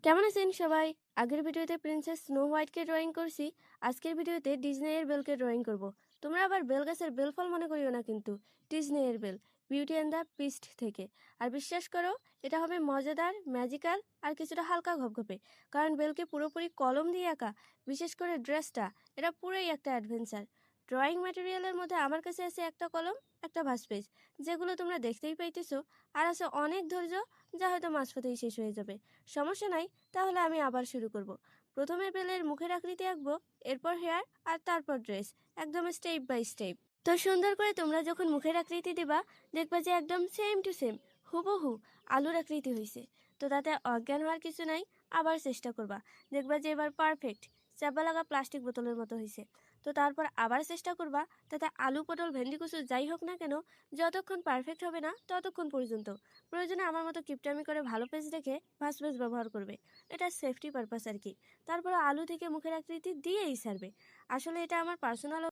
কেমন আছেন সবাই? আগের ভিডিওতে প্রিন্সেস স্নো হোয়াইটকে ড্রয়িং করছি। আজকের ভিডিওতে ডিজনি বেলকে ড্রয়িং করব। তোমরা আবার বেল গাছের বেল ফল মনে করিও না কিন্তু। Disney Belle, Beauty and the Beast থেকে। আর বিশ্বাস করো, এটা হবে মজাদার, ম্যাজিক্যাল আর কিছুটা হালকা ঘপঘপে। কারণ বেলকে পুরোপুরি কলম দিয়ে আঁকা, বিশেষ করে ড্রেসটা, এটা পুরোই একটা অ্যাডভেঞ্চার। ড্রয়িং ম্যাটেরিয়ালের মধ্যে আমার কাছে আছে একটা কলম, একটা ভাঁজ পেজ, যেগুলো তোমরা দেখতেই পাইতেছো। আর আছে অনেক ধৈর্য, যা হয়তো মাঝপথেই শেষ হয়ে যাবে। সমস্যা নাই, তাহলে আমি আবার শুরু করব। প্রথমে বেলের মুখের আকৃতি আঁকবো, এরপর হেয়ার, আর তারপর ড্রেস, একদম স্টেপ বাই স্টেপ। তো সুন্দর করে তোমরা যখন মুখের আকৃতি দিবা, দেখবা যে একদম সেম টু সেম, হুবহু আলুর আকৃতি হয়েছে। তো তাতে অজ্ঞান হওয়ার কিছু নাই, আবার চেষ্টা করবা, দেখবা যে এবার পারফেক্ট চাপা লাগা প্লাস্টিক বোতলের মতো হয়েছে। তো তারপর আবার চেষ্টা করবা, তাতে আলু, পটল, ভেন্ডি, কুচু যাই হোক না কেন, যতক্ষণ পারফেক্ট হবে না ততক্ষণ পর্যন্ত প্রয়োজনে আমার মতো কিপটামি করে ভালো পেজ রেখে ভাঁজ পেজ ব্যবহার করবে। এটা সেফটি পারপাস আর কি। তারপর আলু থেকে মুখের আকৃতি দিয়েই ছাড়বে। আসলে এটা আমার পার্সোনাল